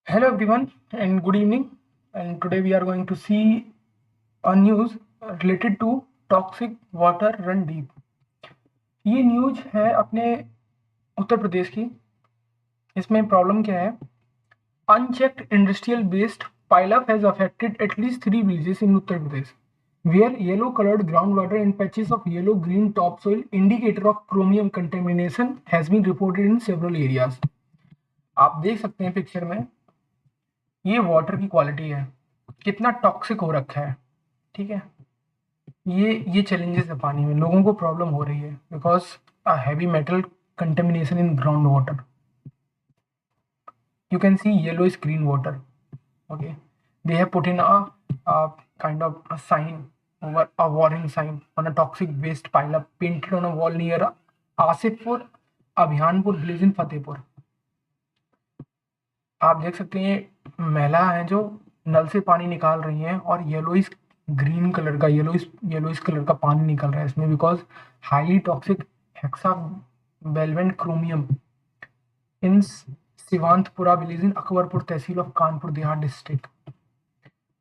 Hello everyone and good evening. And today we are going to see a news related to toxic water run deep. ये news है अपने उत्तर प्रदेश की। इसमें problem क्या है? Unchecked industrial waste pileup has affected at least 3 villages in Uttar Pradesh, where yellow-colored groundwater and patches of yellow-green topsoil indicator of chromium contamination has been reported in several areas. आप देख सकते हैं picture में, ये water की quality है, कितना toxic हो रखा है। ठीक है, ये चैलेंजेस है पानी में, लोगों को प्रॉब्लम हो रही है because a heavy metal contamination in ground water. You can see yellow is green water. Okay, they have put in a kind of a sign over a warning sign on a toxic waste pile up painted on a wall near Asifpur Abhianpur village in Fatehpur. आप देख सकते हैं महिला हैं जो नल से पानी निकाल रही हैं और येलोइश ग्रीन कलर का येलोइश कलर का पानी निकल रहा है इसमें because highly toxic hexavalent chromium in Sivantpura village in Akbarpur tehsil of Kanpur Dehat district.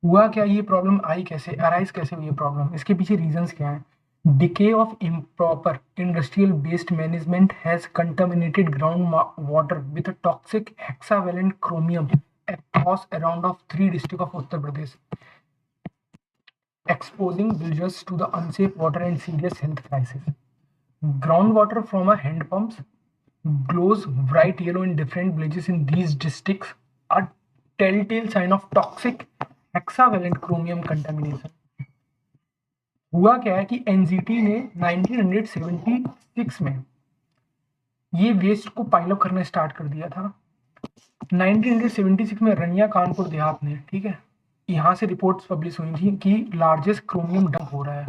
हुआ क्या, ये प्रॉब्लम आई कैसे, अराइज कैसे हुई ये प्रॉब्लम, इसके पीछे रीजंस क्या है? Decay of improper industrial waste management has contaminated groundwater with a toxic hexavalent chromium across around of 3 districts of Uttar Pradesh, exposing villagers to the unsafe water and serious health crisis. Groundwater from a hand pumps glows bright yellow in different villages in these districts, a telltale sign of toxic hexavalent chromium contamination. हुआ क्या है कि NGT ने 1976 में ये waste को pile up करना start कर दिया था। 1976 में रनिया कानपुर देहात ने, ठीक है, यहाँ से रिपोर्ट्स पब्लिश हुई थी कि लार्जेस्ट क्रोमियम डंप हो रहा है।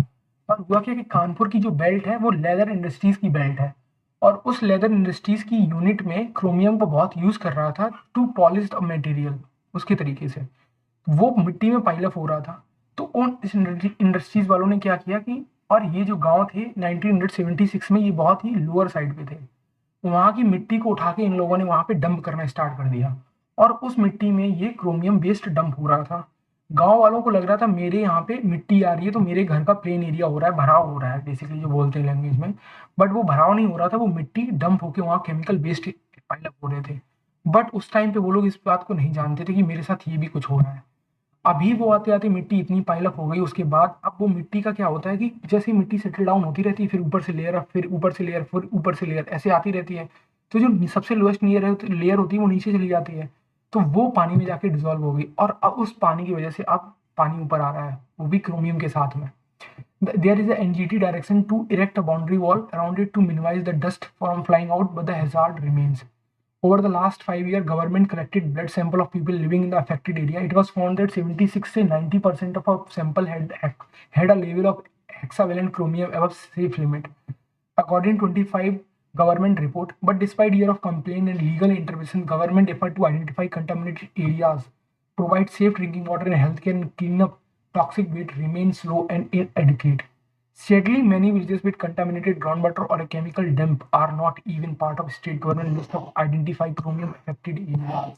और हुआ क्या कि कानपुर की जो बेल्ट है वो लेदर इंडस्ट्रीज की बेल्ट है और उस लेदर इंडस्ट्रीज की यूनिट में क्रोमियम को बहुत यूज कर रहा था टू पॉलिश मटेरियल उसके तरीके से, वो मिट्टी में पाइलअप हो रहा था। तो उन इस इंडस्ट्रीज वालों ने क्या किया कि, और ये जो गांव थे 1976 में ये बहुत ही लोअर साइड पे थे, वहां की मिट्टी को उठा के इन लोगों ने वहां पे डंप करना स्टार्ट कर दिया और उस मिट्टी में ये क्रोमियम वेस्ट डंप हो रहा था। गांव वालों को लग रहा था मेरे यहाँ पे मिट्टी आ रही है तो मेरे घर का प्लेन एरिया हो रहा है, भराव हो रहा है बेसिकली जो बोलते हैं लैंग्वेज में, बट वो भराव नहीं हो रहा था, वो मिट्टी डंप होके वहाँ केमिकल वेस्ट पाइलअप हो रहे थे। बट उस टाइम पे वो लोग इस बात को नहीं जानते थे कि मेरे साथ ये भी कुछ हो रहा है। अभी वो आते आते मिट्टी इतनी पाइलअप हो गई उसके बाद अब वो मिट्टी का क्या होता है कि जैसे ही मिट्टी सेटल डाउन होती रहती है फिर ऊपर से लेयर, फिर ऊपर से लेयर, फिर ऊपर से लेयर ऐसे आती रहती है, तो जो सबसे लोएस्ट लेयर होती है वो नीचे चली जाती है, तो वो पानी में जाके डिजोल्व हो गई और अब उस पानी की वजह से अब पानी ऊपर आ रहा है, वो भी क्रोमियम के साथ में। There is a NGT direction to erect a boundary wall around it to minimize the dust from flying out, but the hazard remains. Over the last 5 years, government collected blood sample of people living in the affected area. It was found that 76 to 90% of a sample had a level of hexavalent chromium above safe limit, according to 25 government report. But despite year of complaint and legal intervention, government effort to identify contaminated areas, provide safe drinking water and healthcare and clean up toxic waste remains slow and inadequate. Sadly, many villages with contaminated groundwater or a chemical dump are not even part of state government list of identified chromium affected areas,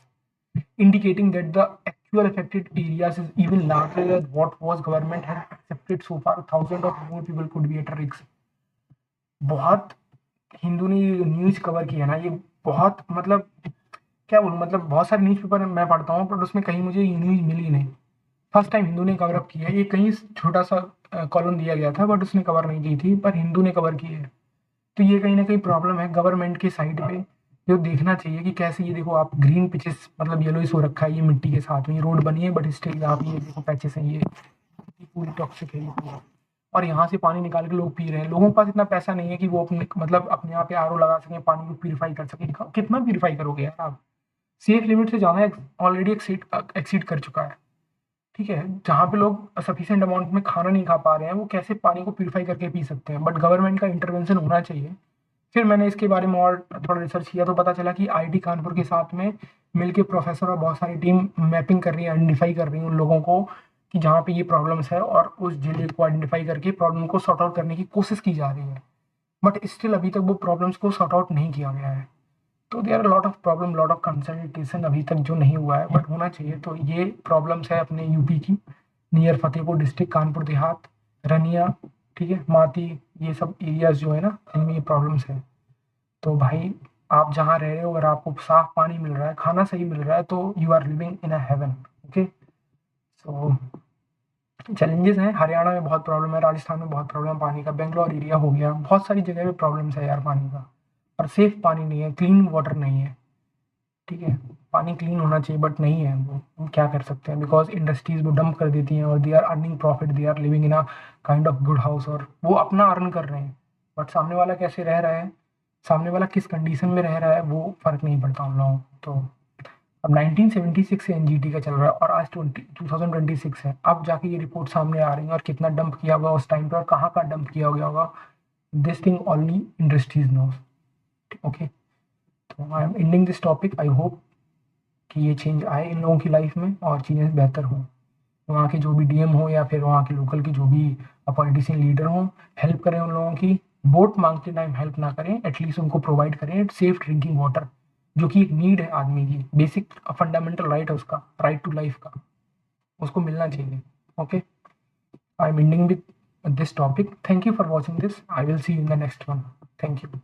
indicating that the actual affected areas is even larger than what was government had accepted so far. Thousands of more people could be at risk. बहुत हिंदू ने ये news cover किया ना, ये बहुत मतलब क्या बोलूँ, मतलब बहुत सारे न्यूज पेपर मैं पढ़ता हूँ पर उसमें कहीं मुझे ये न्यूज मिली नहीं। फर्स्ट टाइम हिंदू ने कवर अप किया है, ये कहीं छोटा सा कॉलम दिया गया था बट उसने कवर नहीं की थी, पर हिंदू ने कवर की है। तो ये कहीं ना कहीं प्रॉब्लम है गवर्नमेंट के साइड पे, जो देखना चाहिए कि कैसे, ये देखो आप ग्रीन पिचेस मतलब येलोइश हो रखा है ये मिट्टी के साथ में, ये रोड बनी है बट स्टिल यहाँ पे ये देखो पैचेस हैं, ये पूरी टॉक्सिक है ये पूरा, और यहाँ से पानी निकाल के लोग पी रहे हैं। लोगों के पास इतना पैसा नहीं है कि वो अपने मतलब अपने यहाँ पे आरओ लगा सकें, पानी को प्यूरिफाई कर सकें। कितना प्यूरिफाई करोगे यार आप, सेफ लिमिट से ज़्यादा ऑलरेडी एक्सीड कर चुका है। ठीक है, जहाँ पे लोग सफिशिएंट अमाउंट में खाना नहीं खा पा रहे हैं वो कैसे पानी को प्यूरिफाई करके पी सकते हैं, बट गवर्नमेंट का इंटरवेंशन होना चाहिए। फिर मैंने इसके बारे में और थोड़ा रिसर्च किया तो पता चला कि आईआईटी कानपुर के साथ में मिलके प्रोफेसर और बहुत सारी टीम मैपिंग कर रही है, आइडेंटिफाई कर रही है उन लोगों को कि जहाँ पे ये प्रॉब्लम्स है, और उस जिले को आइडेंटिफाई करके प्रॉब्लम को सॉर्ट आउट करने की कोशिश की जा रही है, बट स्टिल अभी तक वो प्रॉब्लम्स को सॉर्ट आउट नहीं किया गया है। तो there lot of problem, lot of consultation अभी तक जो नहीं हुआ है बट होना चाहिए। तो ये प्रॉब्लम्स है अपने यूपी की, नियर फतेहपुर डिस्ट्रिक्ट, कानपुर देहात, रनिया, ठीक है, माती, ये सब एरियाज जो है ना, इनमें ये प्रॉब्लम्स है। तो भाई आप जहाँ रह रहे हो, अगर आपको साफ पानी मिल रहा है, खाना सही मिल रहा है, तो you are living in a heaven. Okay, so challenges हैं। हरियाणा में बहुत प्रॉब्लम है, राजस्थान में बहुत प्रॉब्लम है पानी का, बेंगलोर एरिया हो गया, बहुत सारी जगह पे प्रॉब्लम्स है यार पानी का। और सेफ पानी नहीं है, क्लीन वाटर नहीं है, ठीक है। पानी क्लीन होना चाहिए बट नहीं है वो, हम क्या कर सकते हैं, बिकॉज इंडस्ट्रीज वो डंप कर देती हैं और they are earning profit, they are living in a kind of good house, और वो अपना अर्न कर रहे हैं। बट सामने वाला कैसे रह रहा है, सामने वाला किस कंडीशन में रह रहा है, वो फर्क नहीं पड़ता उन लोगों को। तो अब 1976 से एनजीटी का चल रहा है और आज 2026 है, अब जाके ये रिपोर्ट सामने आ रही है, और कितना डंप किया होगा उस टाइम पे और कहाँ का डंप किया गया होगा, this thing only industries knows. Okay, तो I am ending this topic. I hope कि ये चेंज आए इन लोगों की लाइफ में और चीज़ें बेहतर हों। वहाँ के जो भी डीएम हो या फिर वहाँ के लोकल की जो भी पॉलिटिशियन लीडर हों, हेल्प करें उन लोगों की। वोट मांगते टाइम हेल्प ना करें, एटलीस्ट उनको प्रोवाइड करें सेफ ड्रिंकिंग वाटर, जो कि एक नीड है आदमी की, बेसिक फंडामेंटल राइट है उसका, राइट टू लाइफ का, उसको मिलना चाहिए। Okay, I am ending with this topic. Thank you for watching this. I will see you in the next one. Thank you.